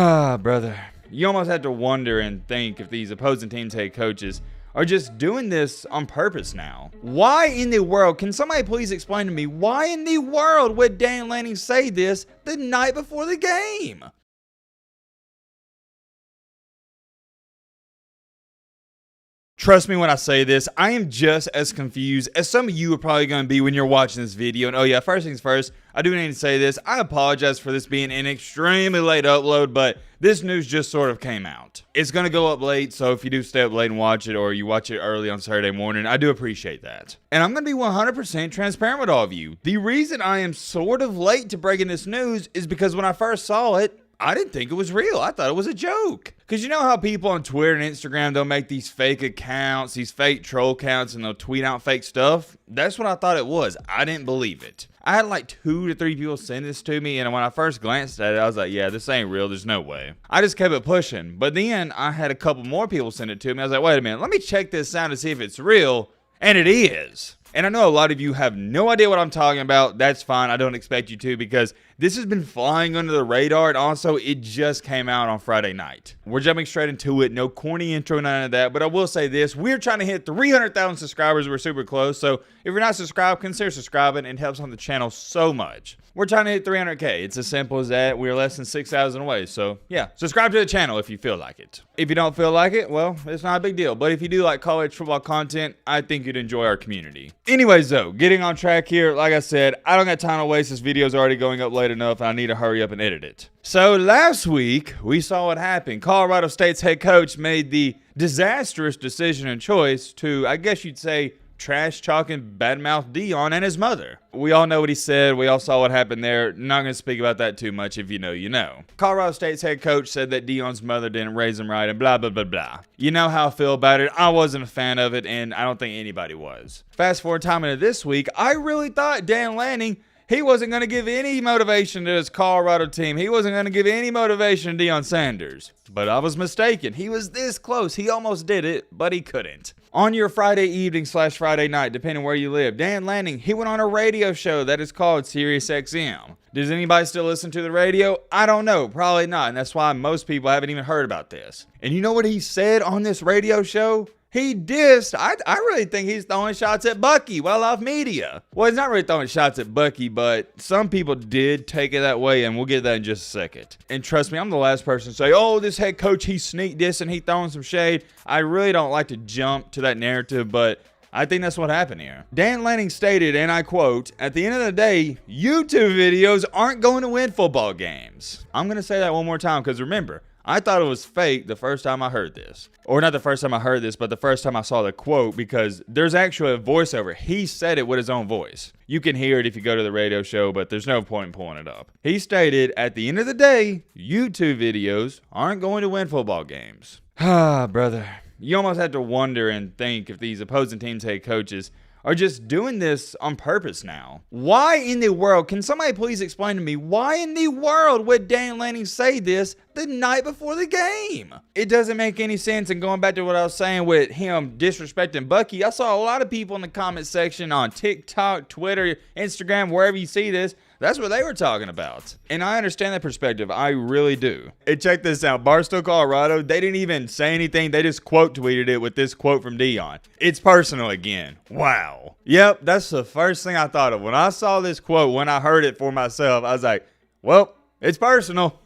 Brother, you almost have to wonder and think if these opposing teams' head coaches are just doing this on purpose now. Why in the world, can somebody please explain to me, why in the world would Dan Lanning say this the night before the game? Trust me when I say this, I am just as confused as some of you are probably going to be when you're watching this video. And oh yeah, first things first, I do need to say this. I apologize for this being an extremely late upload, but this news just sort of came out. It's going to go up late, so if you do stay up late and watch it, or you watch it early on Saturday morning, I do appreciate that. And I'm going to be 100% transparent with all of you. The reason I am sort of late to breaking this news is because when I first saw it, I didn't think it was real. I thought it was a joke. Because you know how people on Twitter and Instagram, they'll make these fake accounts, these fake troll accounts, and they'll tweet out fake stuff? That's what I thought it was. I didn't believe it. I had like 2 to 3 people send this to me, and when I first glanced at it, I was like, yeah, this ain't real. There's no way. I just kept it pushing. But then I had a couple more people send it to me. I was like, wait a minute. Let me check this out and see if it's real. And it is. And I know a lot of you have no idea what I'm talking about. That's fine. I don't expect you to, because this has been flying under the radar, and also it just came out on Friday night. We're jumping straight into it. No corny intro, none of that. But I will say this. We're trying to hit 300,000 subscribers. We're super close. So if you're not subscribed, consider subscribing. It helps on the channel so much. We're trying to hit 300K. It's as simple as that. We're less than 6,000 away. So yeah, subscribe to the channel if you feel like it. If you don't feel like it, well, it's not a big deal. But if you do like college football content, I think you'd enjoy our community. Anyways though, getting on track here, like I said, I don't got time to waste. This video's already going up late enough, and I need to hurry up and edit it. So last week, we saw what happened. Colorado State's head coach made the disastrous decision and choice to, I guess you'd say, trash talking badmouth Dion and his mother. We all know what he said. We all saw what happened there. Not going to speak about that too much. If you know, you know. Colorado State's head coach said that Dion's mother didn't raise him right and blah, blah, blah, blah. You know how I feel about it. I wasn't a fan of it, and I don't think anybody was. Fast forward time into this week, I really thought Dan Lanning, he wasn't going to give any motivation to his Colorado team. He wasn't going to give any motivation to Deion Sanders. But I was mistaken. He was this close. He almost did it, but he couldn't. On your Friday evening / Friday night, depending where you live, Dan Lanning, he went on a radio show that is called Sirius XM. Does anybody still listen to the radio? I don't know. Probably not. And that's why most people haven't even heard about this. And you know what he said on this radio show? He dissed. I really think he's throwing shots at Bucky, well-off media. Well, he's not really throwing shots at Bucky, but some people did take it that way, and we'll get to that in just a second. And trust me, I'm the last person to say, oh, this head coach, he sneak dissed and he throwing some shade. I really don't like to jump to that narrative, but I think that's what happened here. Dan Lanning stated, and I quote, "At the end of the day, YouTube videos aren't going to win football games." I'm going to say that one more time, because remember, I thought it was fake the first time I heard this. Or not the first time I heard this, but the first time I saw the quote, because there's actually a voiceover. He said it with his own voice. You can hear it if you go to the radio show, but there's no point in pulling it up. He stated, at the end of the day, YouTube videos aren't going to win football games. Brother, you almost have to wonder and think if these opposing teams' head coaches are just doing this on purpose now. Why in the world, can somebody please explain to me, why in the world would Dan Lanning say this the night before the game? It doesn't make any sense. And going back to what I was saying with him disrespecting Bucky, I saw a lot of people in the comment section on TikTok, Twitter, Instagram, wherever you see this, that's what they were talking about. And I understand that perspective. I really do. And check this out. Barstow, Colorado, they didn't even say anything. They just quote tweeted it with this quote from Dion. It's personal again. Wow. Yep, that's the first thing I thought of. When I saw this quote, when I heard it for myself, I was like, well, it's personal.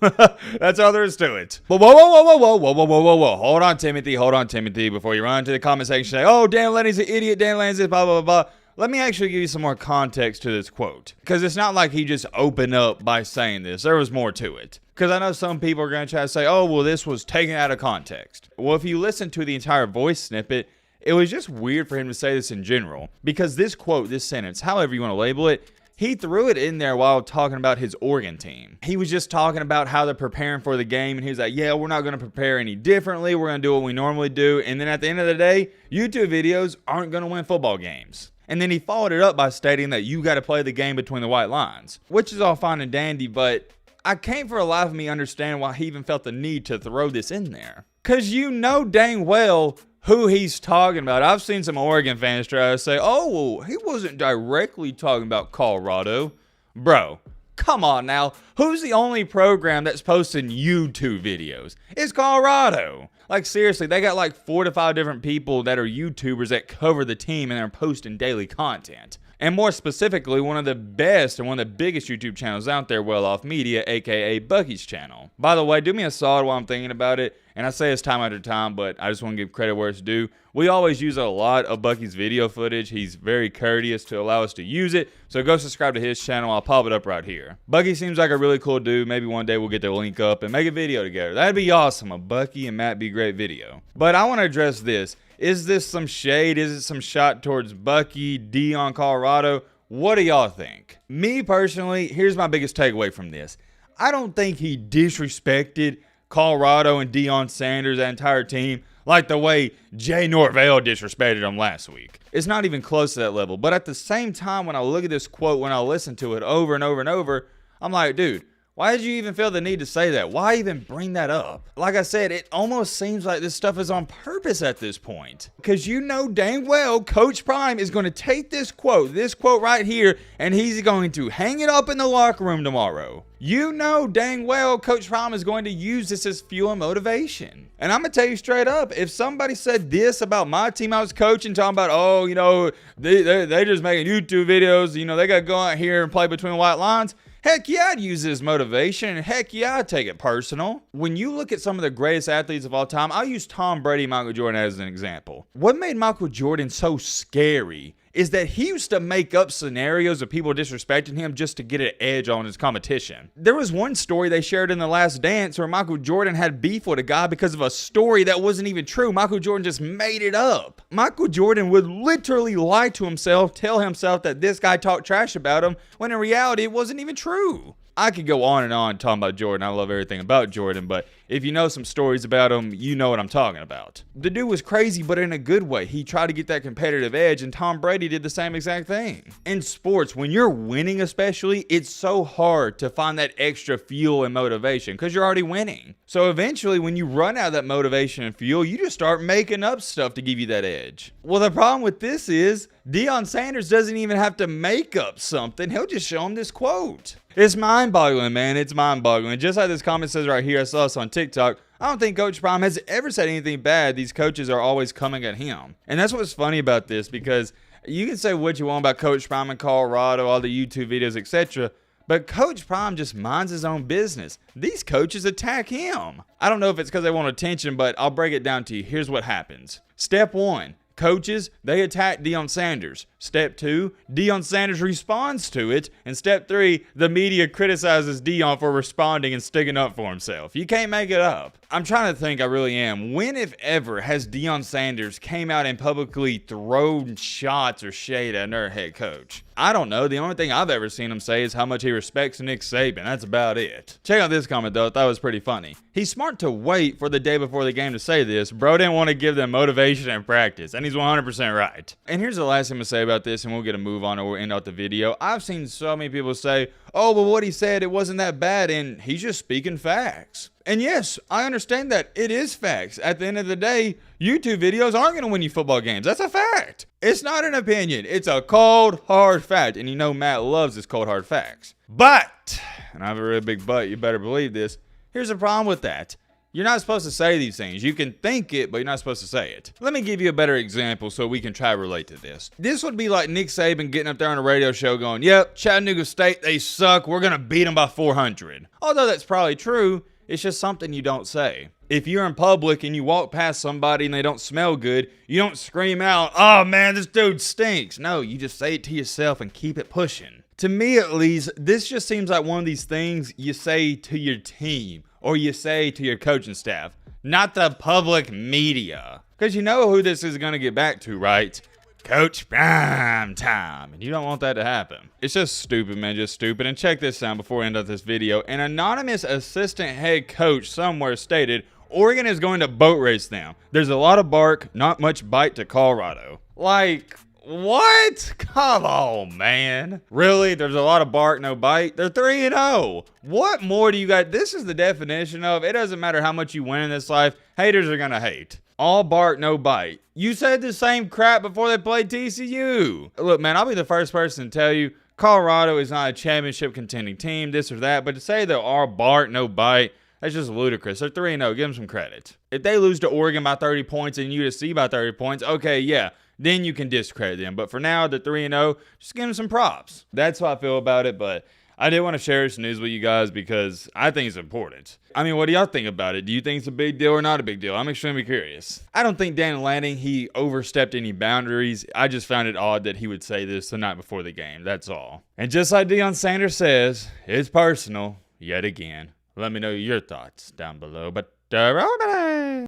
That's all there is to it. But whoa. Hold on, Timothy, before you run into the comment section and say, oh, Dan Lanning's an idiot. Dan Lanning's this, blah, blah, blah, blah. Let me actually give you some more context to this quote, because it's not like he just opened up by saying this. There was more to it. Because I know some people are going to try to say, oh, well, this was taken out of context. Well, if you listen to the entire voice snippet, it was just weird for him to say this in general. Because this quote, this sentence, however you want to label it, he threw it in there while talking about his Oregon team. He was just talking about how they're preparing for the game, and he was like, yeah, we're not going to prepare any differently. We're going to do what we normally do. And then at the end of the day, YouTube videos aren't going to win football games. And then he followed it up by stating that you got to play the game between the white lines, which is all fine and dandy, but I can't for the life of me understand why he even felt the need to throw this in there. Because you know dang well who he's talking about. I've seen some Oregon fans try to say, oh, well, he wasn't directly talking about Colorado. Bro, Come on now, who's the only program that's posting YouTube videos? It's Colorado. Like seriously, they got like 4 to 5 different people that are YouTubers that cover the team and they're posting daily content. And more specifically, one of the best and one of the biggest YouTube channels out there, Well Off Media, aka Bucky's channel. By the way, do me a solid while I'm thinking about it, and I say this time after time, but I just want to give credit where it's due. We always use a lot of Bucky's video footage. He's very courteous to allow us to use it, so go subscribe to his channel. I'll pop it up right here. Bucky seems like a really cool dude. Maybe one day we'll get to link up and make a video together. That'd be awesome. A Bucky and Matt Be Great video. But I want to address this. Is this some shade? Is it some shot towards Bucky, Deion, Colorado? What do y'all think? Me personally, here's my biggest takeaway from this. I don't think he disrespected Colorado and Deion Sanders, that entire team, like the way Jay Norvell disrespected him last week. It's not even close to that level. But at the same time, when I look at this quote, when I listen to it over and over and over, I'm like, dude, why did you even feel the need to say that? Why even bring that up? Like I said, it almost seems like this stuff is on purpose at this point. Because you know dang well Coach Prime is going to take this quote right here, and he's going to hang it up in the locker room tomorrow. You know dang well Coach Prime is going to use this as fuel and motivation. And I'm going to tell you straight up, if somebody said this about my team I was coaching, talking about, oh, you know, they just making YouTube videos, you know, they got to go out here and play between white lines. Heck yeah, I'd use it as motivation, and heck yeah, I'd take it personal. When you look at some of the greatest athletes of all time, I'll use Tom Brady and Michael Jordan as an example. What made Michael Jordan so scary is that he used to make up scenarios of people disrespecting him just to get an edge on his competition. There was one story they shared in The Last Dance where Michael Jordan had beef with a guy because of a story that wasn't even true. Michael Jordan just made it up. Michael Jordan would literally lie to himself, tell himself that this guy talked trash about him, when in reality it wasn't even true. I could go on and on talking about Jordan. I love everything about Jordan, but if you know some stories about him, you know what I'm talking about. The dude was crazy, but in a good way. He tried to get that competitive edge, and Tom Brady did the same exact thing. In sports, when you're winning especially, it's so hard to find that extra fuel and motivation because you're already winning. So eventually, when you run out of that motivation and fuel, you just start making up stuff to give you that edge. Well, the problem with this is Deion Sanders doesn't even have to make up something. He'll just show him this quote. It's mind-boggling, man. It's mind-boggling. Just like this comment says right here, I saw this on TikTok. I don't think Coach Prime has ever said anything bad. These coaches are always coming at him. And that's what's funny about this, because you can say what you want about Coach Prime in Colorado, all the YouTube videos, etc., but Coach Prime just minds his own business. These coaches attack him. I don't know if it's because they want attention, but I'll break it down to you. Here's what happens. Step 1. Coaches, they attack Deion Sanders. Step 2, Deion Sanders responds to it. And step 3, the media criticizes Deion for responding and sticking up for himself. You can't make it up. I'm trying to think, I really am. When, if ever, has Deion Sanders came out and publicly thrown shots or shade at their head coach? I don't know. The only thing I've ever seen him say is how much he respects Nick Saban. That's about it. Check out this comment, though. I thought it was pretty funny. He's smart to wait for the day before the game to say this. Bro didn't want to give them motivation and practice, and he's 100% right. And here's the last thing I'm going to say about this, and we'll get a move on or we'll end out the video. I've seen so many people say, oh, well, what he said, it wasn't that bad, and he's just speaking facts. And yes, I understand that it is facts. At the end of the day, YouTube videos aren't going to win you football games. That's a fact. It's not an opinion. It's a cold, hard fact. And you know Matt loves his cold, hard facts. But, and I have a really big but, you better believe this, here's the problem with that. You're not supposed to say these things. You can think it, but you're not supposed to say it. Let me give you a better example so we can try to relate to this. This would be like Nick Saban getting up there on a radio show going, yep, Chattanooga State, they suck. We're going to beat them by 400. Although that's probably true, it's just something you don't say. If you're in public and you walk past somebody and they don't smell good, you don't scream out, oh man, this dude stinks. No, you just say it to yourself and keep it pushing. To me at least, this just seems like one of these things you say to your team or you say to your coaching staff, not the public media. Because you know who this is going to get back to, right? Coach Prime Time. And you don't want that to happen. It's just stupid, man. Just stupid. And check this out before we end up this video. An anonymous assistant head coach somewhere stated Oregon is going to boat race them. There's a lot of bark, not much bite to Colorado. Like, what? Come on, man. Really? There's a lot of bark, no bite? They're 3-0. What more do you got? This is the definition of it doesn't matter how much you win in this life. Haters are going to hate. All bark, no bite. You said the same crap before they played TCU. Look, man, I'll be the first person to tell you, Colorado is not a championship contending team, this or that, but to say they are Bart, no bite, that's just ludicrous. They're 3-0. Give them some credit. If they lose to Oregon by 30 points and USC by 30 points, okay, yeah, then you can discredit them. But for now, they're 3-0. Just give them some props. That's how I feel about it, but I did want to share this news with you guys because I think it's important. I mean, what do y'all think about it? Do you think it's a big deal or not a big deal? I'm extremely curious. I don't think Dan Lanning, he overstepped any boundaries. I just found it odd that he would say this the night before the game. That's all. And just like Deion Sanders says, it's personal yet again. Let me know your thoughts down below. But